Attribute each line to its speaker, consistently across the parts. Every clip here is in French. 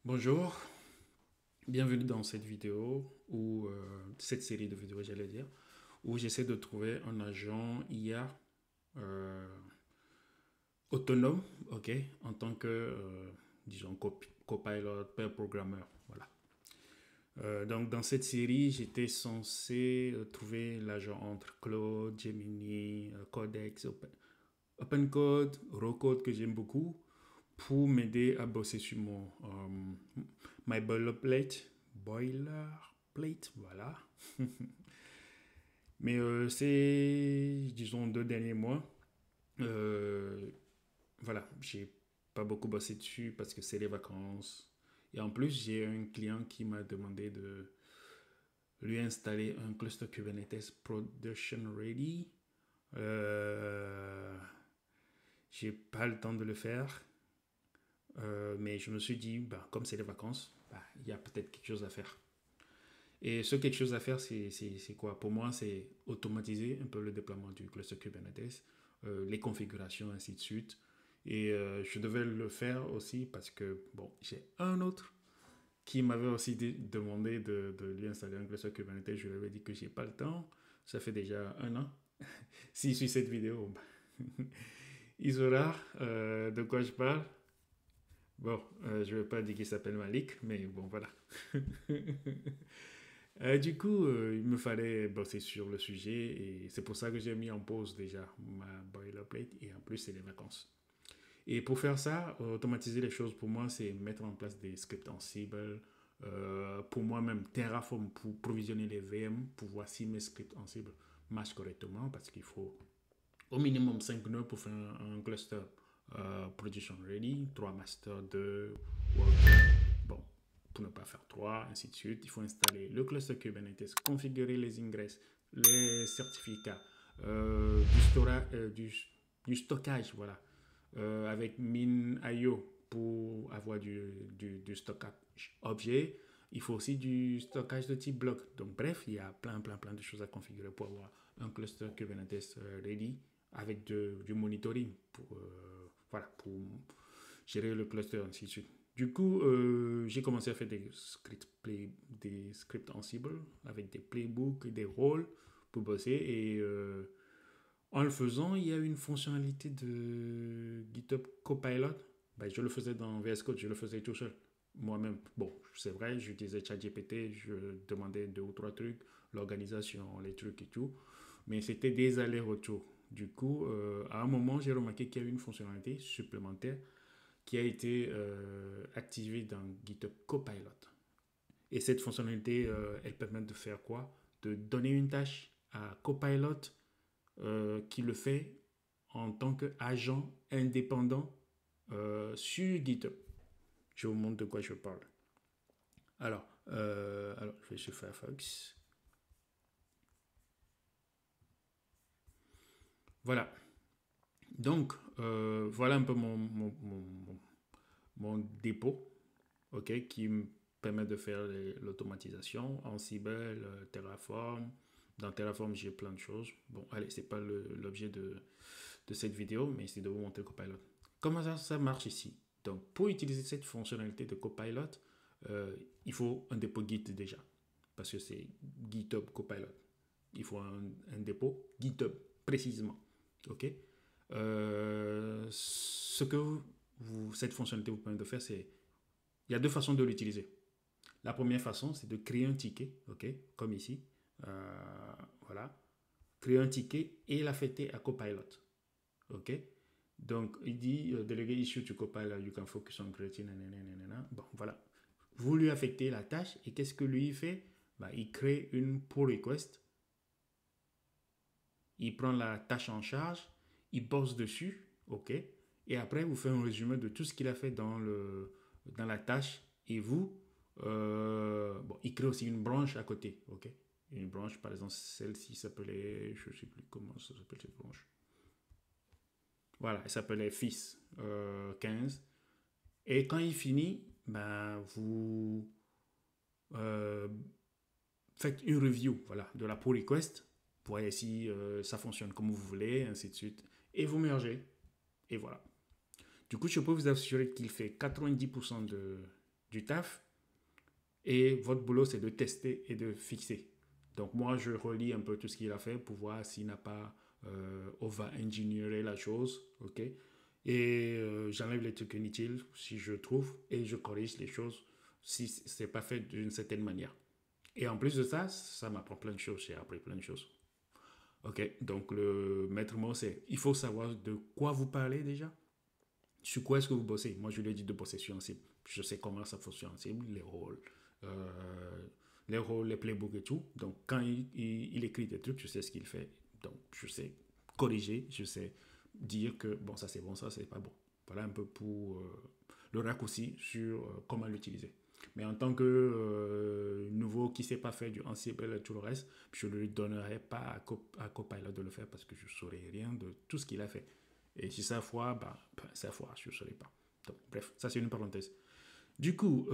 Speaker 1: Bonjour, bienvenue dans cette vidéo ou cette série de vidéos, j'allais dire, où j'essaie de trouver un agent IA euh, autonome, ok, en tant que, disons, copilot, pair programmeur, voilà. Donc dans cette série, j'étais censé trouver l'agent entre Claude, Gemini, Codex, OpenCode, Rocode que j'aime beaucoup, pour m'aider à bosser sur mon my boilerplate, voilà. Mais ces, disons, 2 derniers mois, euh, voilà, j'ai pas beaucoup bossé dessus parce que c'est les vacances. Et en plus, j'ai un client qui m'a demandé de lui installer un cluster Kubernetes production ready. Euh, j'ai pas le temps de le faire. Mais je me suis dit, bah, comme c'est les vacances, bah, il y a peut-être quelque chose à faire. Et ce quelque chose à faire, c'est quoi? Pour moi, c'est automatiser un peu le déploiement du cluster Kubernetes, les configurations, ainsi de suite. Et je devais le faire aussi parce que, bon, j'ai un autre qui m'avait aussi demandé de lui installer un cluster Kubernetes. Je lui avais dit que j'ai pas le temps. Ça fait déjà un an. S'il suit cette vidéo, bah, il saura de quoi je parle. Bon, je ne vais pas dire qu'il s'appelle Malik, mais bon, voilà. Du coup, il me fallait bosser sur le sujet et c'est pour ça que j'ai mis en pause déjà ma boilerplate et en plus, c'est les vacances. Et pour faire ça, automatiser les choses pour moi, c'est mettre en place des scripts Ansible. Pour moi-même, Terraform pour provisionner les VM, pour voir si mes scripts Ansible marchent correctement parce qu'il faut au minimum 5 nœuds pour faire un cluster production ready, 3 master, 2 worker. Bon, pour ne pas faire 3, ainsi de suite. Il faut installer le cluster Kubernetes, configurer les ingress, les certificats, du stockage, voilà, avec min.io pour avoir du stockage objet. Il faut aussi du stockage de type bloc. Donc, bref, il y a plein de choses à configurer pour avoir un cluster Kubernetes ready avec du monitoring pour, voilà, pour gérer le cluster, ainsi de suite. Du coup, j'ai commencé à faire des scripts Ansible avec des playbooks et des rôles pour bosser. Et en le faisant, il y a une fonctionnalité de GitHub Copilot. Ben, je le faisais dans VS Code, je le faisais tout seul, moi-même. Bon, c'est vrai, j'utilisais ChatGPT, je demandais 2 ou 3 trucs, l'organisation, les trucs et tout. Mais c'était des allers-retours. Du coup, à un moment, j'ai remarqué qu'il y a une fonctionnalité supplémentaire qui a été activée dans GitHub Copilot. Et cette fonctionnalité, elle permet de faire quoi? De donner une tâche à Copilot qui le fait en tant qu'agent indépendant sur GitHub. Je vous montre de quoi je parle. Alors je vais sur Firefox. Voilà. Donc, voilà un peu mon dépôt, ok, qui me permet de faire l'automatisation en Ansible, Terraform. Dans Terraform, j'ai plein de choses. Bon, allez, c'est pas l'objet de cette vidéo, mais c'est de vous montrer Copilot. Comment ça marche ici? Donc, pour utiliser cette fonctionnalité de Copilot, il faut un dépôt Git déjà, parce que c'est GitHub Copilot. Il faut un dépôt GitHub, précisément. OK? Ce que cette fonctionnalité vous permet de faire, c'est... Il y a 2 façons de l'utiliser. La première façon, c'est de créer un ticket, OK? Comme ici. Voilà. Créer un ticket et l'affecter à Copilot. OK? Donc, il dit délégué issue to Copilot, you can focus on creating. Nanana. Bon, voilà. Vous lui affectez la tâche et qu'est-ce que lui fait? Bah, il crée une pull request. Il prend la tâche en charge, il bosse dessus, OK? Et après, vous faites un résumé de tout ce qu'il a fait dans la tâche. Et vous, bon, il crée aussi une branche à côté, OK? Une branche, par exemple, celle-ci s'appelait, je ne sais plus comment ça s'appelle cette branche. Voilà, elle s'appelait fils 15. Et quand il finit, ben, vous euh, faites une review, voilà, de la pull request. Vous voyez si ça fonctionne comme vous voulez, ainsi de suite. Et vous mergez. Et voilà. Du coup, je peux vous assurer qu'il fait 90% du taf. Et votre boulot, c'est de tester et de fixer. Donc moi, je relis un peu tout ce qu'il a fait pour voir s'il n'a pas over-engineeré la chose. Ok. Et j'enlève les trucs inutiles si je trouve et je corrige les choses si c'est pas fait d'une certaine manière. Et en plus de ça, ça m'apprend plein de choses. J'ai appris plein de choses. Ok, donc le maître mot, c'est il faut savoir de quoi vous parlez déjà. Sur quoi est-ce que vous bossez? Moi, je lui ai dit de bosser sur Ansible. Je sais comment ça fonctionne Ansible, euh, les rôles, les playbooks et tout. Donc, quand il écrit des trucs, je sais ce qu'il fait. Donc, je sais corriger, je sais dire que bon, ça c'est bon, ça c'est pas bon. Voilà un peu pour le raccourci sur comment l'utiliser. Mais en tant que nouveau qui ne sait pas faire du Ansible et tout le reste, je ne lui donnerai pas à Copilot de le faire parce que je ne saurais rien de tout ce qu'il a fait. Et si ça foire, ça foire, je ne saurais pas. Donc, bref, ça c'est une parenthèse. Du coup,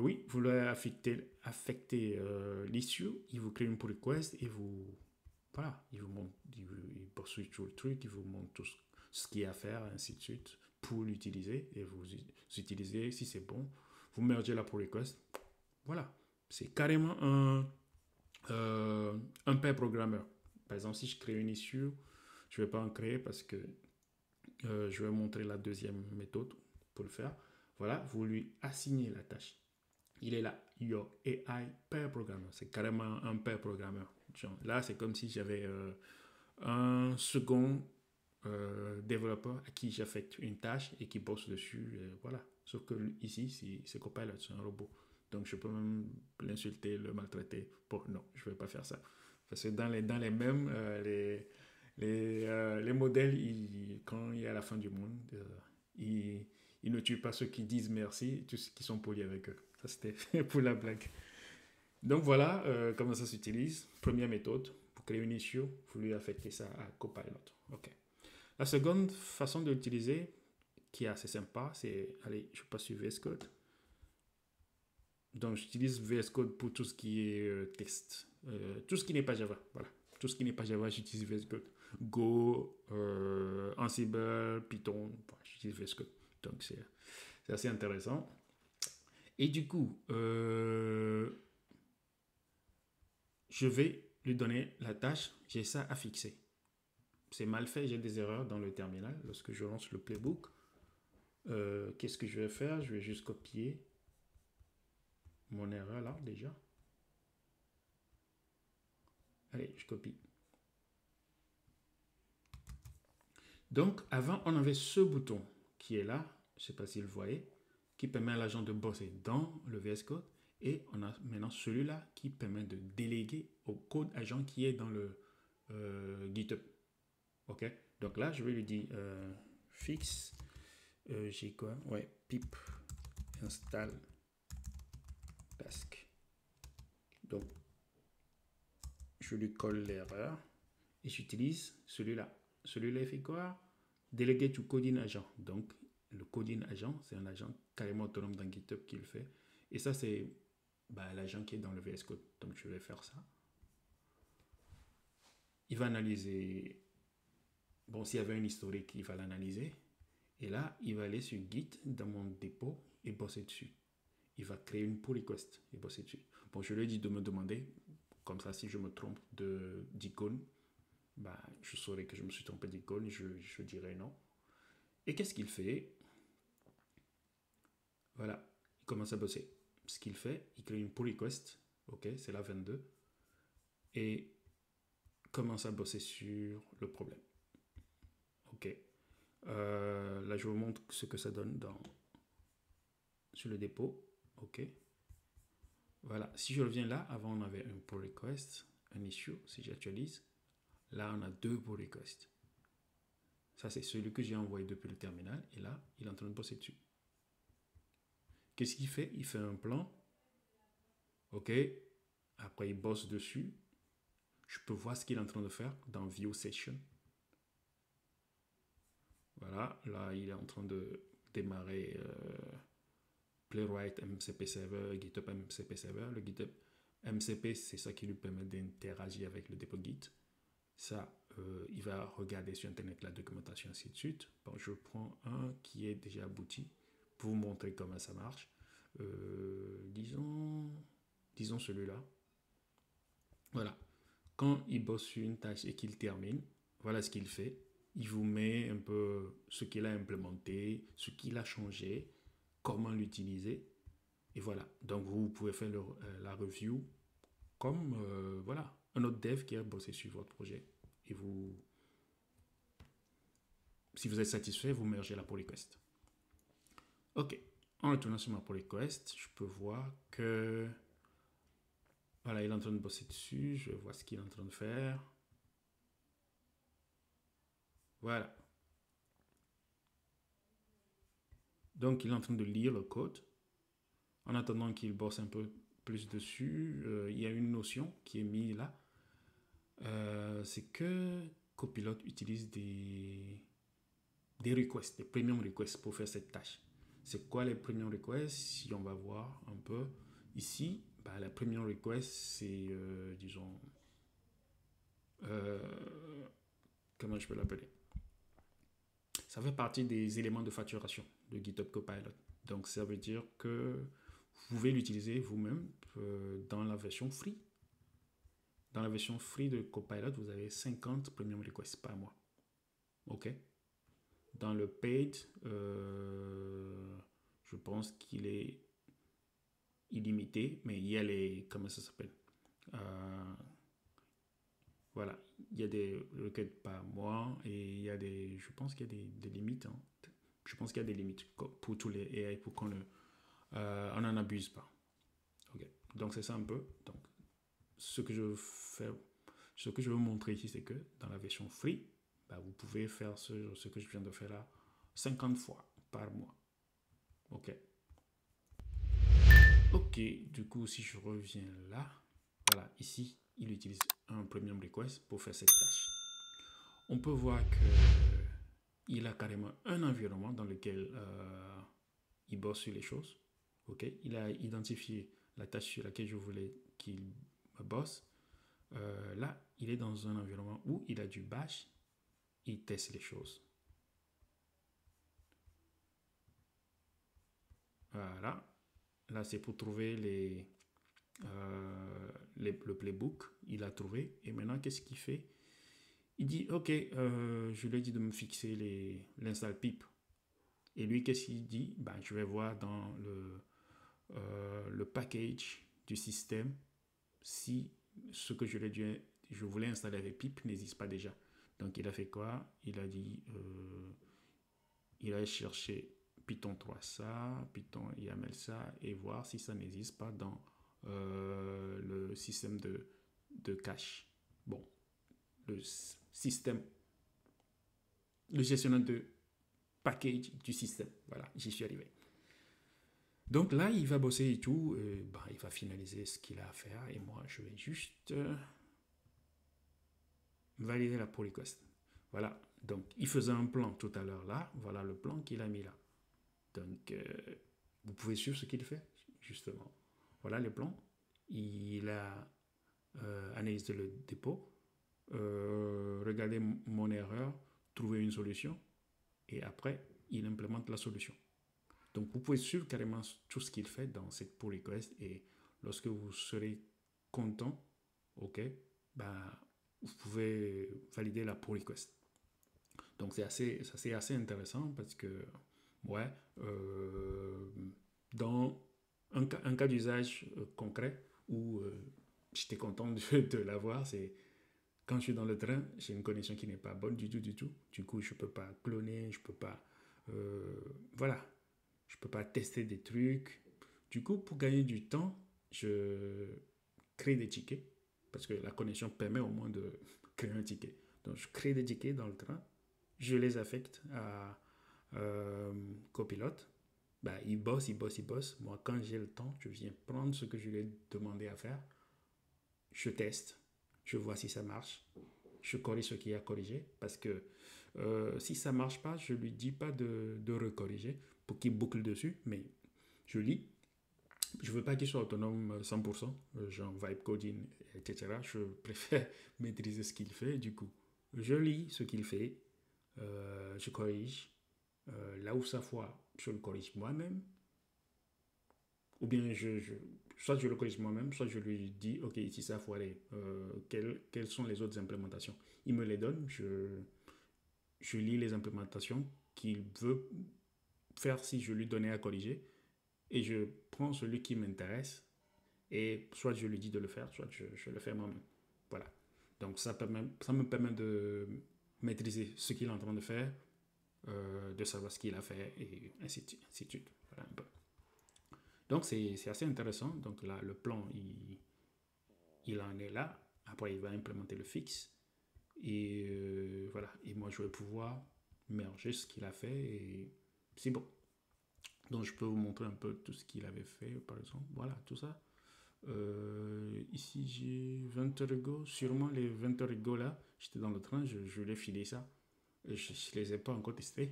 Speaker 1: oui, vous voulez affecter l'issue, il vous crée une pull request et vous, voilà, il vous montre, il poursuit tout le truc, il vous montre tout ce qu'il y a à faire, ainsi de suite, pour l'utiliser et vous utilisez, si c'est bon, vous mergez la pull request. Voilà, c'est carrément un pair programmeur. Par exemple, si je crée une issue, je ne vais pas en créer parce que je vais montrer la deuxième méthode pour le faire. Voilà, vous lui assignez la tâche. Il est là, Your AI pair programmer. C'est carrément un pair programmeur. Là, c'est comme si j'avais un second développeur à qui j'affecte une tâche et qui bosse dessus. Voilà. Sauf que ici, c'est Copilot, c'est un robot. Donc, je peux même l'insulter, le maltraiter. Bon, non, je ne vais pas faire ça. Parce que dans les mêmes, les modèles, quand il y a la fin du monde, ils ne tuent pas ceux qui disent merci, tous ceux qui sont polis avec eux. Ça, c'était pour la blague. Donc voilà comment ça s'utilise. Première méthode, pour créer une issue, vous lui affectez ça à Copilot. OK. La seconde façon de l'utiliser, qui est assez sympa, c'est, allez, je passe sur VS Code. Donc j'utilise VS Code pour tout ce qui est texte. Tout ce qui n'est pas Java, voilà. Tout ce qui n'est pas Java, j'utilise VS Code. Go, Ansible, Python, j'utilise VS Code. Donc c'est assez intéressant. Et du coup, je vais lui donner la tâche, j'ai ça à fixer. C'est mal fait, j'ai des erreurs dans le terminal. Lorsque je lance le playbook, qu'est-ce que je vais faire? Je vais juste copier mon erreur là déjà. Allez, je copie. Donc, avant, on avait ce bouton qui est là, je ne sais pas si vous le voyez, qui permet à l'agent de bosser dans le VS Code. Et on a maintenant celui-là qui permet de déléguer au code agent qui est dans le GitHub. OK? Donc là, je vais lui dire fixe. J'ai quoi? Ouais, pip install task. Donc, je lui colle l'erreur et j'utilise celui-là. Celui-là, il fait quoi? Déléguer to coding agent. Donc, le coding agent, c'est un agent carrément autonome dans GitHub qui le fait. Et ça, c'est l'agent qui est dans le VS Code. Donc, je vais faire ça. Il va analyser. Bon, s'il y avait un historique, il va l'analyser. Et là, il va aller sur Git dans mon dépôt et bosser dessus. Il va créer une pull request et bosser dessus. Bon, je lui ai dit de me demander, comme ça, si je me trompe d'icône, je saurais que je me suis trompé d'icône, je dirais non. Et qu'est-ce qu'il fait? Voilà, il commence à bosser. Ce qu'il fait, il crée une pull request, ok, c'est la 22, et commence à bosser sur le problème. Ok. Là, je vous montre ce que ça donne sur le dépôt. Ok. Voilà. Si je reviens là, avant on avait un pull request, un issue. Si j'actualise, là on a deux pull requests. Ça c'est celui que j'ai envoyé depuis le terminal. Et là, il est en train de bosser dessus. Qu'est-ce qu'il fait? Il fait un plan. Ok. Après, il bosse dessus. Je peux voir ce qu'il est en train de faire dans View Session. Voilà, là, il est en train de démarrer Playwright MCP Server, GitHub MCP Server. Le GitHub MCP, c'est ça qui lui permet d'interagir avec le dépôt Git. Ça, il va regarder sur Internet la documentation, ainsi de suite. Bon, je prends un qui est déjà abouti pour vous montrer comment ça marche. disons celui-là. Voilà. Quand il bosse sur une tâche et qu'il termine, voilà ce qu'il fait. Il vous met un peu ce qu'il a implémenté, ce qu'il a changé, comment l'utiliser. Et voilà. Donc, vous pouvez faire la review comme voilà, un autre dev qui a bossé sur votre projet. Et vous, si vous êtes satisfait, vous mergez la pull request. OK. En retournant sur ma pull request, je peux voir que voilà, il est en train de bosser dessus. Je vois ce qu'il est en train de faire. Voilà. Donc, il est en train de lire le code. En attendant qu'il bosse un peu plus dessus, il y a une notion qui est mise là. C'est que Copilot utilise des requests, des premium requests pour faire cette tâche. C'est quoi les premium requests? Si on va voir un peu ici, bah, la premium request, c'est, disons, comment je peux l'appeler? Ça fait partie des éléments de facturation de GitHub Copilot. Donc, ça veut dire que vous pouvez l'utiliser vous-même dans la version free. Dans la version free de Copilot, vous avez 50 premium requests par mois. OK? Dans le paid, je pense qu'il est illimité, mais il y a les... Comment ça s'appelle? Voilà, il y a des requêtes par mois et il y a des... Je pense qu'il y a des limites. Hein. Je pense qu'il y a des limites pour tous les AI pour qu'on on n'en abuse pas. OK. Donc, c'est ça un peu. Donc, ce que je veux vous montrer ici, c'est que dans la version free, bah, vous pouvez faire ce que je viens de faire là 50 fois par mois. OK. OK, du coup, si je reviens là, voilà, ici, il utilise un premium request pour faire cette tâche. On peut voir qu'il a carrément un environnement dans lequel il bosse sur les choses. OK, il a identifié la tâche sur laquelle je voulais qu'il bosse. Là, il est dans un environnement où il a du bash, il teste les choses. Voilà. Là, c'est pour trouver le playbook. Il a trouvé. Et maintenant, qu'est-ce qu'il fait? Il dit, OK, je lui ai dit de me fixer l'install pip. Et lui, qu'est-ce qu'il dit? Ben, je vais voir dans le package du système si ce que je voulais installer avec pip n'existe pas déjà. Donc, il a fait quoi? Il a dit, il a cherché Python 3 ça, Python YAML ça, et voir si ça n'existe pas dans le système de cache. Bon, le système, le gestionnaire de package du système. Voilà, j'y suis arrivé. Donc là, il va bosser et tout, il va finaliser ce qu'il a à faire, et moi, je vais juste valider la pull request. Voilà, donc il faisait un plan tout à l'heure là, voilà le plan qu'il a mis là. Donc, vous pouvez suivre ce qu'il fait, justement. Voilà les plans. Il a analysé le dépôt, regardé mon erreur, trouvé une solution, et après, il implémente la solution. Donc, vous pouvez suivre carrément tout ce qu'il fait dans cette pull request, et lorsque vous serez content, OK, vous pouvez valider la pull request. Donc, c'est assez intéressant parce que ouais, dans un cas d'usage concret où j'étais content de l'avoir, c'est quand je suis dans le train, j'ai une connexion qui n'est pas bonne du tout. Du coup, je ne peux pas cloner, je ne peux pas... voilà, je ne peux pas tester des trucs. Du coup, pour gagner du temps, je crée des tickets parce que la connexion permet au moins de créer un ticket. Donc, je crée des tickets dans le train, je les affecte à Copilot. Il bosse. Moi, quand j'ai le temps, je viens prendre ce que je lui ai demandé à faire. Je teste. Je vois si ça marche. Je corrige ce qu'il y a à corriger. Parce que si ça ne marche pas, je ne lui dis pas de recorriger pour qu'il boucle dessus. Mais je lis. Je ne veux pas qu'il soit autonome 100%, genre vibe coding, etc. Je préfère maîtriser ce qu'il fait. Du coup, je lis ce qu'il fait. Je corrige. Là où ça foire, je le corrige moi-même. ou bien soit je le corrige moi-même, soit je lui dis, ok, ici ça faut aller. Quelles sont les autres implémentations? Il me les donne, je lis les implémentations qu'il veut faire si je lui donnais à corriger, et je prends celui qui m'intéresse, et soit je lui dis de le faire, soit je le fais moi-même. Voilà. Donc ça me permet de maîtriser ce qu'il est en train de faire, de savoir ce qu'il a fait, et ainsi de suite. Voilà un peu. Donc c'est assez intéressant. Donc là, le plan, il en est là. Après, il va implémenter le fixe. Et voilà. Et moi, je vais pouvoir merger ce qu'il a fait. Et c'est bon. Donc, je peux vous montrer un peu tout ce qu'il avait fait, par exemple. Voilà, tout ça. Ici, j'ai 20 Go. Sûrement, les 20 Go là, j'étais dans le train, je lui ai filé ça. Je ne les ai pas encore testés.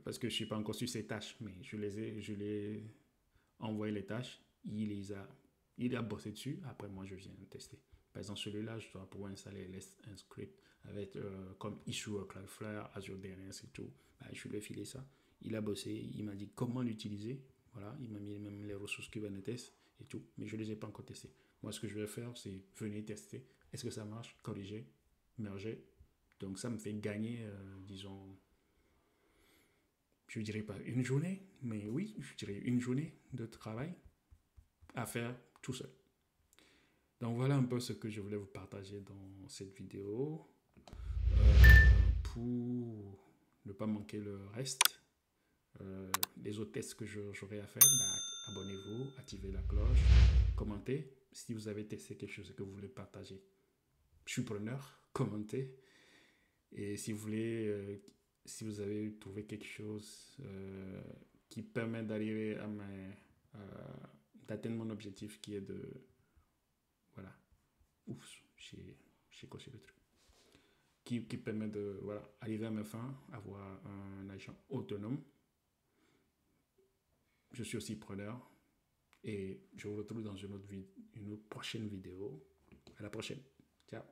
Speaker 1: Parce que je ne suis pas encore sur ces tâches. Mais je l'ai envoyé les tâches. Il a bossé dessus. Après, moi, je viens tester. Par exemple, celui-là, je dois pouvoir installer un script avec comme issue Cloudflare, Azure DNS et tout. Ben, je lui ai filé ça. Il a bossé. Il m'a dit comment l'utiliser. Voilà, il m'a mis même les ressources Kubernetes et tout. Mais je ne les ai pas encore testés. Moi, ce que je vais faire, c'est venir tester. Est-ce que ça marche? Corriger, merger. Donc, ça me fait gagner, disons, je dirais pas une journée, mais oui, je dirais une journée de travail à faire tout seul. Donc voilà un peu ce que je voulais vous partager dans cette vidéo. Pour ne pas manquer le reste, les autres tests que j'aurai à faire, bah, abonnez-vous, activez la cloche, commentez. Si vous avez testé quelque chose et que vous voulez partager, je suis preneur, commentez. Et si vous voulez, si vous avez trouvé quelque chose qui permet d'arriver d'atteindre mon objectif qui est de, voilà, ouf, j'ai coché le truc, qui permet de, voilà, arriver à mes fins, avoir un agent autonome. Je suis aussi preneur et je vous retrouve dans une autre prochaine vidéo. À la prochaine. Ciao.